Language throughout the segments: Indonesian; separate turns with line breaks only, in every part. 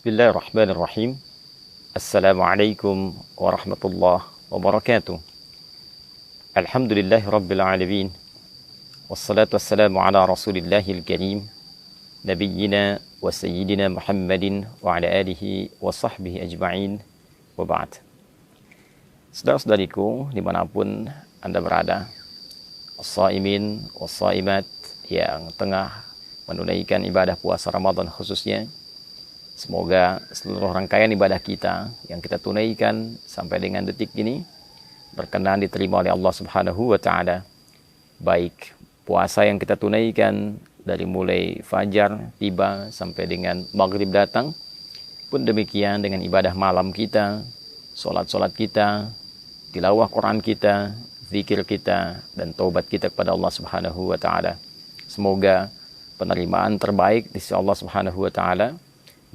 Bismillahirrahmanirrahim. Assalamualaikum warahmatullahi wabarakatuh. Alhamdulillahi rabbil alamin. Wassalatu wassalamu ala rasulillahil karim. Nabiyyina wa sayyidina Muhammadin wa ala alihi wa sahbihi ajma'in. Wa ba'd. Saudara-saudariku dimanapun Anda berada, as-saimin was-saimat yang tengah menunaikan ibadah puasa Ramadan khususnya, semoga seluruh rangkaian ibadah kita yang kita tunaikan sampai dengan detik ini berkenan diterima oleh Allah Subhanahu wa taala. Baik puasa yang kita tunaikan dari mulai fajar tiba sampai dengan maghrib datang, pun demikian dengan ibadah malam kita, solat-solat kita, tilawah Quran kita, zikir kita, dan taubat kita kepada Allah Subhanahu wa taala. Semoga penerimaan terbaik di sisi Allah Subhanahu wa taala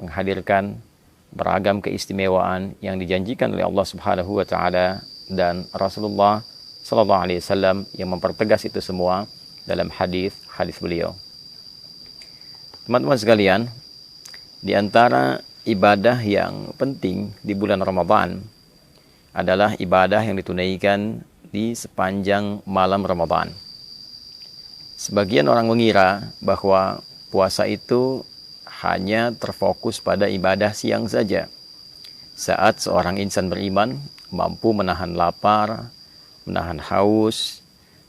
menghadirkan beragam keistimewaan yang dijanjikan oleh Allah Subhanahu wa taala dan Rasulullah sallallahu alaihi wasallam yang mempertegas itu semua dalam hadis beliau. Teman-teman sekalian, di antara ibadah yang penting di bulan Ramadan adalah ibadah yang ditunaikan di sepanjang malam Ramadan. Sebagian orang mengira bahwa puasa itu hanya terfokus pada ibadah siang saja. Saat seorang insan beriman mampu menahan lapar, menahan haus,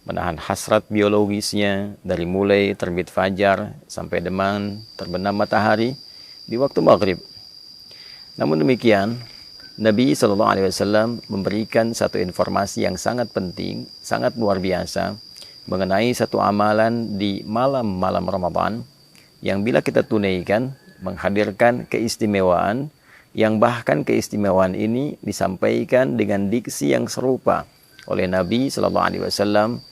menahan hasrat biologisnya dari mulai terbit fajar sampai dengan terbenam matahari di waktu maghrib. Namun demikian, Nabi SAW memberikan satu informasi yang sangat penting, sangat luar biasa mengenai satu amalan di malam-malam Ramadan yang bila kita tunaikan menghadirkan keistimewaan yang bahkan keistimewaan ini disampaikan dengan diksi yang serupa oleh Nabi Sallallahu Alaihi Wasallam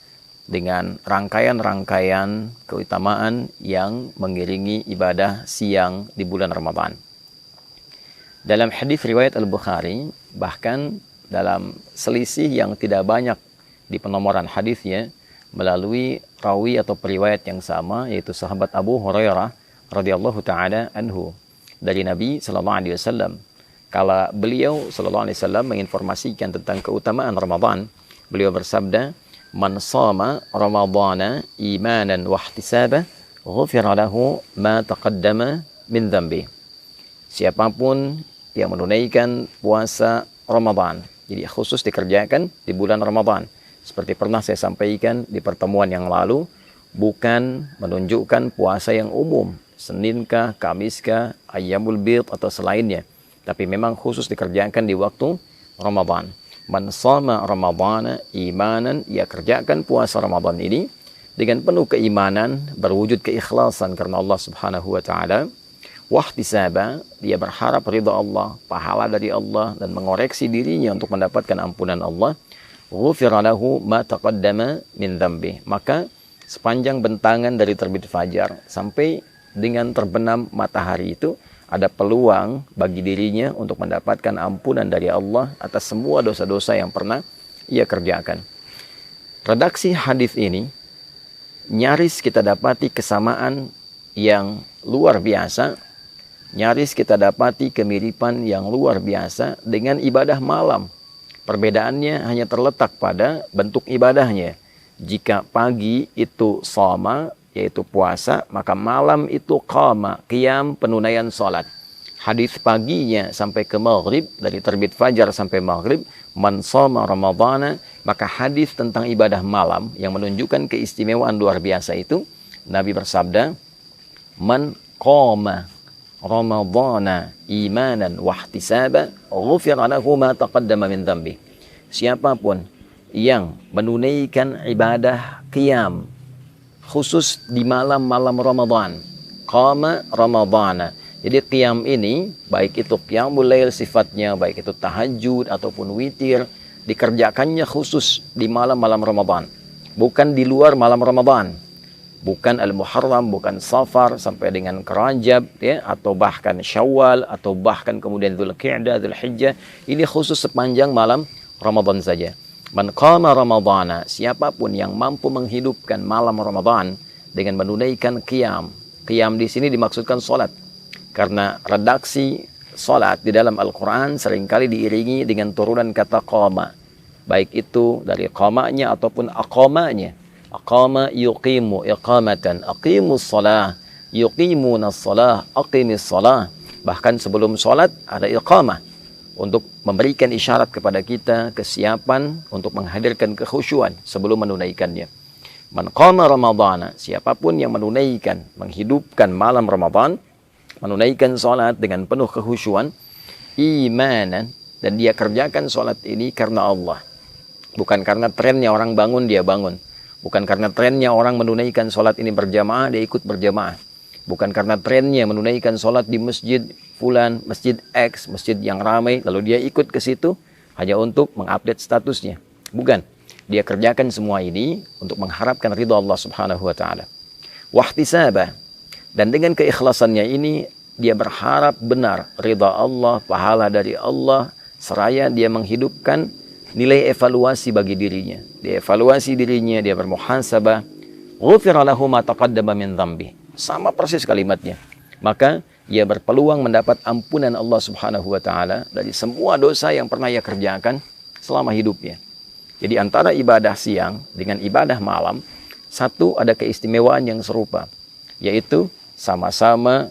dengan rangkaian-rangkaian keutamaan yang mengiringi ibadah siang di bulan Ramadan. Dalam hadis riwayat Al-Bukhari, bahkan dalam selisih yang tidak banyak di penomoran hadisnya, melalui rawi atau periwayat yang sama, yaitu sahabat Abu Hurairah radhiyallahu taala anhu dari Nabi sallallahu alaihi wasallam. Kala beliau sallallahu alaihi wasallam menginformasikan tentang keutamaan Ramadan, beliau bersabda, "Man shama Ramadhana imanan wa ihtisaban, ghufira lahu ma taqaddama min dhanbi." Siapapun yang menunaikan puasa Ramadan, jadi khusus dikerjakan di bulan Ramadan. Seperti pernah saya sampaikan di pertemuan yang lalu, bukan menunjukkan puasa yang umum, Seninkah, Kamiskah, Ayyamul Bid atau selainnya, tapi memang khusus dikerjakan di waktu Ramadan. Man shama Ramadhana imanan, ia kerjakan puasa Ramadan ini dengan penuh keimanan, berwujud keikhlasan karena Allah Subhanahu wa taala. Wahtisaba, dia berharap ridha Allah, pahala dari Allah, dan mengoreksi dirinya untuk mendapatkan ampunan Allah. Ghufira lahu ma taqaddama min dhanbi, maka sepanjang bentangan dari terbit fajar sampai dengan terbenam matahari itu ada peluang bagi dirinya untuk mendapatkan ampunan dari Allah atas semua dosa-dosa yang pernah ia kerjakan. Redaksi hadis ini nyaris kita dapati kesamaan yang luar biasa, nyaris kita dapati kemiripan yang luar biasa dengan ibadah malam. Perbedaannya hanya terletak pada bentuk ibadahnya. Jika pagi itu shoma, yaitu puasa, maka malam itu qama, qiyam, penunaian salat. Hadis paginya sampai ke maghrib, dari terbit fajar sampai maghrib, man shoma Ramadhana, maka hadis tentang ibadah malam yang menunjukkan keistimewaan luar biasa itu, Nabi bersabda, man qama Ramadhana imanan wahtisaba, ghufira lahu ma taqaddama min dhanbi. Siapapun yang menunaikan ibadah qiyam khusus di malam-malam Ramadan, qama Ramadhana. Jadi qiyam ini baik itu qiyamul lail sifatnya, baik itu tahajud ataupun witir, dikerjakannya khusus di malam-malam Ramadan, bukan di luar malam Ramadan. Bukan Al-Muharram, bukan Safar sampai dengan Rajab, ya, atau bahkan Syawal, atau bahkan kemudian Dzulqa'dah, Dzulhijjah. Ini khusus sepanjang malam Ramadan saja. Man qama Ramadhana, siapapun yang mampu menghidupkan malam Ramadan dengan menunaikan qiyam. Qiyam di sini dimaksudkan salat. Karena redaksi salat di dalam Al-Quran seringkali diiringi dengan turunan kata qama. Baik itu dari qamanya ataupun aqamanya. Aqama yuqimu iqamatan, aqimus salah, yuqimunas salah, aqimis salah. Bahkan sebelum salat ada iqamah untuk memberikan isyarat kepada kita kesiapan untuk menghadirkan kekhusyuan sebelum menunaikannya. Man qama ramadhana, siapapun yang menunaikan, menghidupkan malam Ramadan, menunaikan salat dengan penuh kekhusyuan, imanan, dan dia kerjakan salat ini karena Allah. Bukan karena trennya orang bangun, dia bangun. Bukan karena trennya orang menunaikan salat ini berjamaah, dia ikut berjamaah. Bukan karena trennya menunaikan salat di masjid fulan, masjid X, masjid yang ramai, lalu dia ikut ke situ hanya untuk mengupdate statusnya. Bukan. Dia kerjakan semua ini untuk mengharapkan ridha Allah Subhanahu wa taala. Wahtisabah, dan dengan keikhlasannya ini dia berharap benar ridha Allah, pahala dari Allah, seraya dia menghidupkan nilai evaluasi bagi dirinya. Dia evaluasi dirinya, dia bermuhasabah. Ghufira lahu ma taqaddama min dzambi. Sama persis kalimatnya. Maka ia berpeluang mendapat ampunan Allah Subhanahu wa taala dari semua dosa yang pernah ia kerjakan selama hidupnya. Jadi antara ibadah siang dengan ibadah malam, satu ada keistimewaan yang serupa, yaitu sama-sama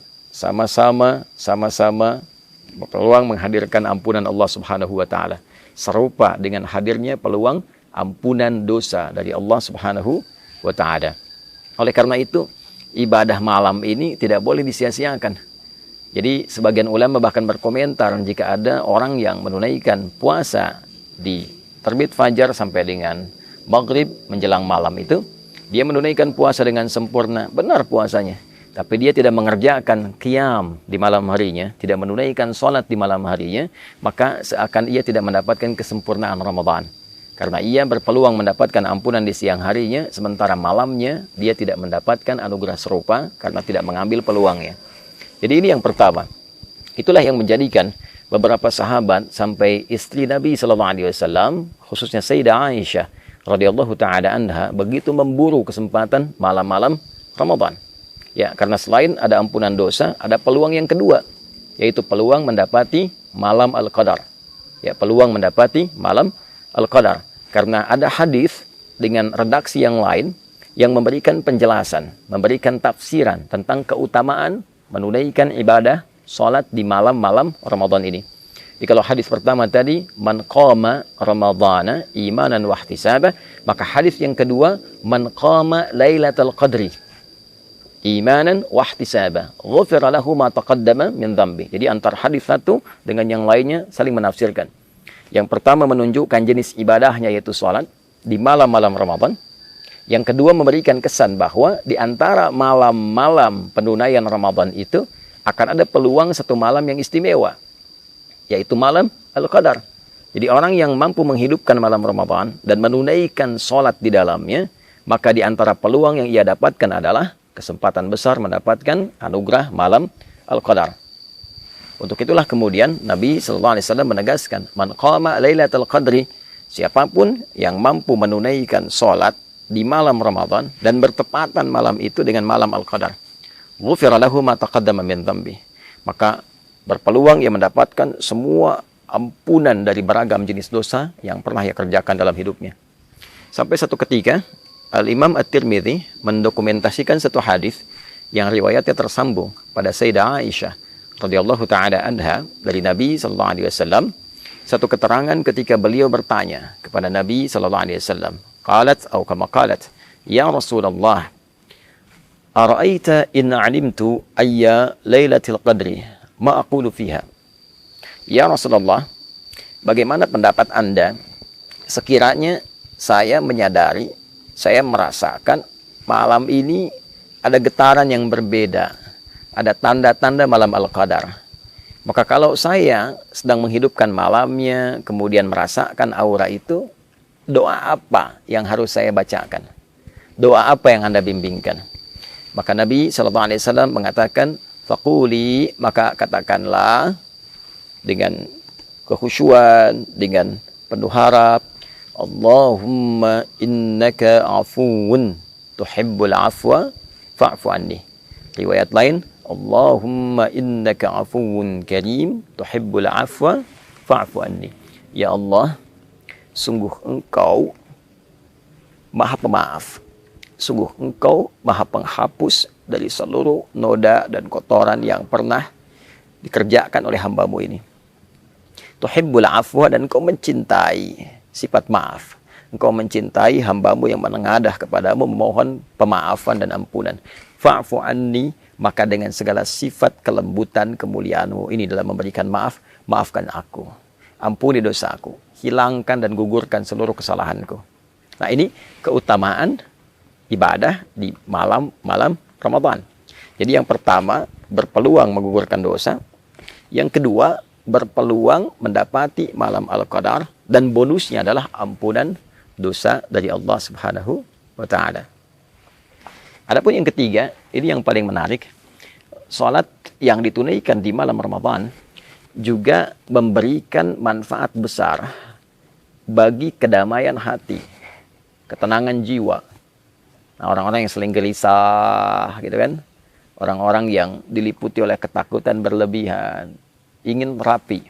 berpeluang menghadirkan ampunan Allah Subhanahu wa taala. Serupa dengan hadirnya peluang ampunan dosa dari Allah Subhanahu wa taala. Oleh karena itu, ibadah malam ini tidak boleh disia-siakan. Jadi sebagian ulama bahkan berkomentar jika ada orang yang menunaikan puasa di terbit fajar sampai dengan maghrib menjelang malam itu, dia menunaikan puasa dengan sempurna, benar puasanya. Tapi dia tidak mengerjakan qiyam di malam harinya, tidak menunaikan sholat di malam harinya, maka seakan ia tidak mendapatkan kesempurnaan Ramadan. Karena ia berpeluang mendapatkan ampunan di siang harinya, sementara malamnya dia tidak mendapatkan anugerah serupa karena tidak mengambil peluangnya. Jadi ini yang pertama. Itulah yang menjadikan beberapa sahabat sampai istri Nabi SAW, khususnya Sayyidah Aisyah radhiyallahu taala anha, begitu memburu kesempatan malam-malam Ramadan. Ya, karena selain ada ampunan dosa, ada peluang yang kedua, yaitu peluang mendapati malam Al-Qadar. Ya, peluang mendapati malam Al-Qadar. Karena ada hadis dengan redaksi yang lain yang memberikan penjelasan, memberikan tafsiran tentang keutamaan menunaikan ibadah salat di malam-malam Ramadan ini. Jadi kalau hadis pertama tadi, man qama ramadhana imanan wa ihtisaba, maka hadis yang kedua, man qama lailatul qadri imanan wa ihtisaba, ghufira lahu ma taqaddama min dzambi. Jadi antara hadis satu dengan yang lainnya saling menafsirkan. Yang pertama menunjukkan jenis ibadahnya yaitu salat di malam-malam Ramadan. Yang kedua memberikan kesan bahwa di antara malam-malam penunaian Ramadan itu akan ada peluang satu malam yang istimewa, yaitu malam Al-Qadar. Jadi orang yang mampu menghidupkan malam Ramadan dan menunaikan sholat di dalamnya, maka di antara peluang yang ia dapatkan adalah kesempatan besar mendapatkan anugerah malam Al-Qadar. Untuk itulah kemudian Nabi SAW menegaskan, man qama lailatul qadri, siapapun yang mampu menunaikan sholat di malam Ramadan dan bertepatan malam itu dengan malam Al-Qadar, ghufira lahu ma taqaddama min dzambi, maka berpeluang ia mendapatkan semua ampunan dari beragam jenis dosa yang pernah ia kerjakan dalam hidupnya. Sampai satu ketika Al-Imam At-Tirmidzi mendokumentasikan satu hadis yang riwayatnya tersambung pada Sayyidah Aisyah radhiyallahu taala anha dari Nabi sallallahu alaihi wasallam, satu keterangan ketika beliau bertanya kepada Nabi sallallahu alaihi wasallam, qalat atau kama qalat, ya Rasulullah, ara'aita in 'alimtu ayya lailatul qadri ma aqulu fiha. Ya Rasulullah, bagaimana pendapat Anda sekiranya saya menyadari, saya merasakan malam ini ada getaran yang berbeda, ada tanda-tanda malam Al-Qadar. Maka kalau saya sedang menghidupkan malamnya, kemudian merasakan aura itu, doa apa yang harus saya bacakan? Doa apa yang Anda bimbingkan? Maka Nabi SAW mengatakan, faquli, maka katakanlah dengan kekhusyuan, dengan penuh harap, Allahumma innaka afuun tuhibbul afwa fa'fu anni. Riwayat lain, Allahumma innaka afuwun karim tuhibbul afwa fa'fu anni. Ya Allah, sungguh Engkau Maha Pemaaf. Sungguh Engkau Maha Penghapus dari seluruh noda dan kotoran yang pernah dikerjakan oleh hamba-Mu ini. Tuhibbul afwa, dan Engkau mencintai sifat maaf. Engkau mencintai hamba-Mu yang menengadah kepadamu, memohon pemaafan dan ampunan. Fa'fu anni, maka dengan segala sifat kelembutan kemuliaan-Mu ini dalam memberikan maaf, maafkan aku. Ampuni dosaku, hilangkan dan gugurkan seluruh kesalahanku. Nah, ini keutamaan ibadah di malam Ramadan. Jadi yang pertama, berpeluang menggugurkan dosa. Yang kedua, berpeluang mendapati malam Al-Qadar. Dan bonusnya adalah ampunan dosa dari Allah Subhanahu wa ta'ala. Adapun yang ketiga, ini yang paling menarik. Salat yang ditunaikan di malam Ramadan juga memberikan manfaat besar bagi kedamaian hati, ketenangan jiwa. Nah, orang-orang yang sering gelisah gitu kan, orang-orang yang diliputi oleh ketakutan berlebihan, ingin rapi,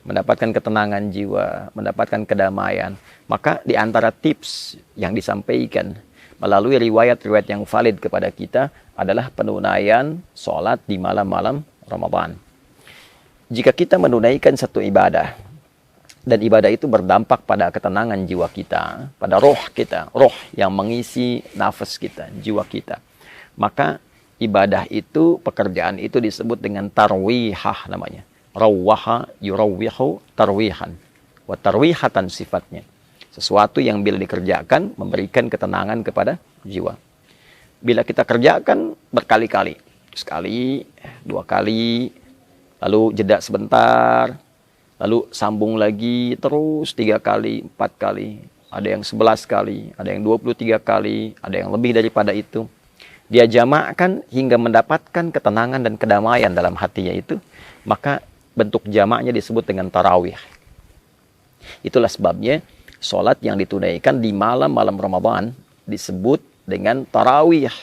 mendapatkan ketenangan jiwa, mendapatkan kedamaian, maka di antara tips yang disampaikan melalui riwayat-riwayat yang valid kepada kita adalah penunaian sholat di malam-malam Ramadan. Jika kita menunaikan satu ibadah, dan ibadah itu berdampak pada ketenangan jiwa kita, pada roh kita, roh yang mengisi nafas kita, jiwa kita, maka ibadah itu, pekerjaan itu disebut dengan tarwihah namanya. Rawwaha yurawwihu tarwihan. Wa tarwihatan sifatnya. Sesuatu yang bila dikerjakan memberikan ketenangan kepada jiwa. Bila kita kerjakan berkali-kali, sekali, dua kali, lalu jeda sebentar, lalu sambung lagi terus 3 kali, 4 kali, ada yang 11 kali, ada yang 23 kali, ada yang lebih daripada itu. Dia jamakkan hingga mendapatkan ketenangan dan kedamaian dalam hatinya itu, maka bentuk jamaknya disebut dengan tarawih. Itulah sebabnya sholat yang ditunaikan di malam-malam Ramadan disebut dengan tarawih,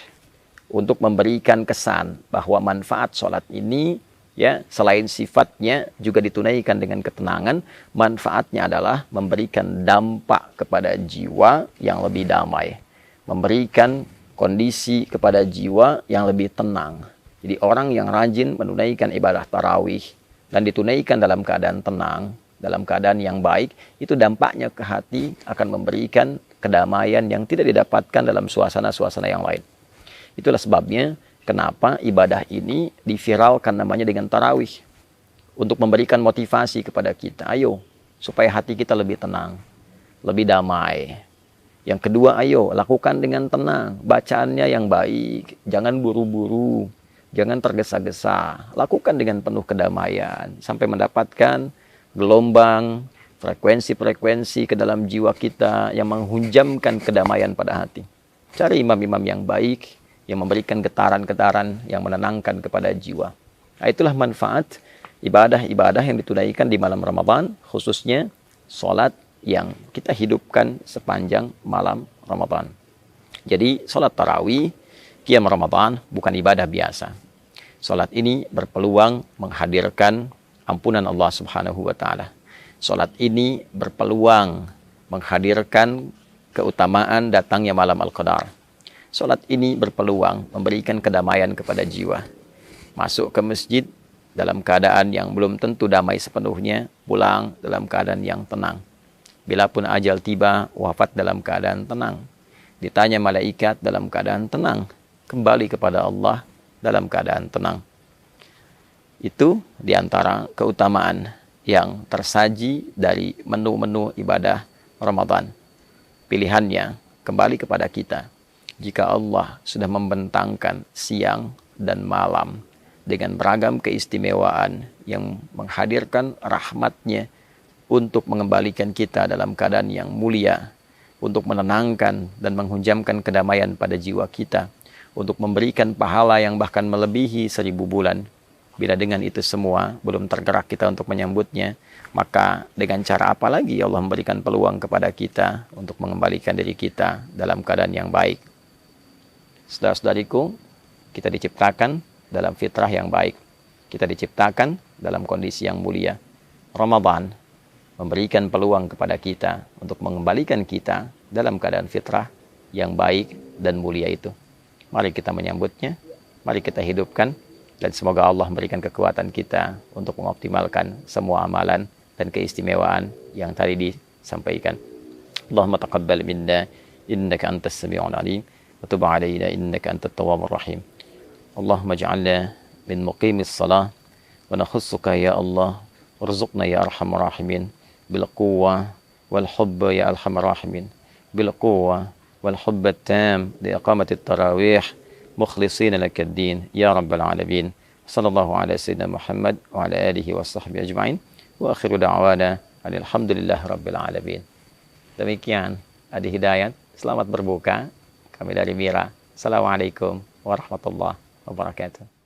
untuk memberikan kesan bahwa manfaat sholat ini, ya, selain sifatnya juga ditunaikan dengan ketenangan, manfaatnya adalah memberikan dampak kepada jiwa yang lebih damai, memberikan kondisi kepada jiwa yang lebih tenang. Jadi orang yang rajin menunaikan ibadah tarawih dan ditunaikan dalam keadaan tenang, dalam keadaan yang baik, itu dampaknya ke hati akan memberikan kedamaian yang tidak didapatkan dalam suasana-suasana yang lain. Itulah sebabnya kenapa ibadah ini diviralkan namanya dengan tarawih. Untuk memberikan motivasi kepada kita. Ayo, supaya hati kita lebih tenang, lebih damai. Yang kedua, ayo, lakukan dengan tenang. Bacaannya yang baik. Jangan buru-buru. Jangan tergesa-gesa. Lakukan dengan penuh kedamaian. Sampai mendapatkan gelombang, frekuensi-frekuensi ke dalam jiwa kita yang menghunjamkan kedamaian pada hati. Cari imam-imam yang baik, yang memberikan getaran-getaran yang menenangkan kepada jiwa. Nah, itulah manfaat ibadah-ibadah yang ditunaikan di malam Ramadan, khususnya sholat yang kita hidupkan sepanjang malam Ramadan. Jadi sholat tarawih, qiyam Ramadan bukan ibadah biasa. Sholat ini berpeluang menghadirkan ampunan Allah Subhanahu wa ta'ala. Sholat ini berpeluang menghadirkan keutamaan datangnya malam Al-Qadar. Sholat ini berpeluang memberikan kedamaian kepada jiwa. Masuk ke masjid dalam keadaan yang belum tentu damai sepenuhnya, pulang dalam keadaan yang tenang. Bila pun ajal tiba, wafat dalam keadaan tenang. Ditanya malaikat dalam keadaan tenang. Kembali kepada Allah dalam keadaan tenang. Itu diantara keutamaan yang tersaji dari menu-menu ibadah Ramadan. Pilihannya kembali kepada kita. Jika Allah sudah membentangkan siang dan malam dengan beragam keistimewaan yang menghadirkan rahmatnya untuk mengembalikan kita dalam keadaan yang mulia, untuk menenangkan dan menghunjamkan kedamaian pada jiwa kita, untuk memberikan pahala yang bahkan melebihi 1000 bulan. Bila dengan itu semua belum tergerak kita untuk menyambutnya, maka dengan cara apa lagi Allah memberikan peluang kepada kita untuk mengembalikan diri kita dalam keadaan yang baik. Saudara-saudariku, kita diciptakan dalam fitrah yang baik. Kita diciptakan dalam kondisi yang mulia. Ramadan memberikan peluang kepada kita untuk mengembalikan kita dalam keadaan fitrah yang baik dan mulia itu. Mari kita menyambutnya, mari kita hidupkan, dan semoga Allah memberikan kekuatan kita untuk mengoptimalkan semua amalan dan keistimewaan yang tadi disampaikan. Allahumma taqabbal minna innaka antas sami'ul alim wa tub 'alaina innaka antat tawwabur rahim. Allahumma ij'alna min muqimis salah wa nakhussuka ya Allah warzuqna ya arhamar rahimin bil quwwah wal hubba ya arhamar rahimin bil quwwah wal hubba tam li iqamati at-tarawih mukhlishina lakad din ya rabbal alamin. Sallallahu ala sayyidina Muhammad wa ala alihi wa sahbihi ajma'in wa akhiru da'wana alhamdulillahi rabbil alamin. Demikian Adi Hidayat, selamat berbuka. Kami dari Mira. Assalamualaikum warahmatullahi wabarakatuh.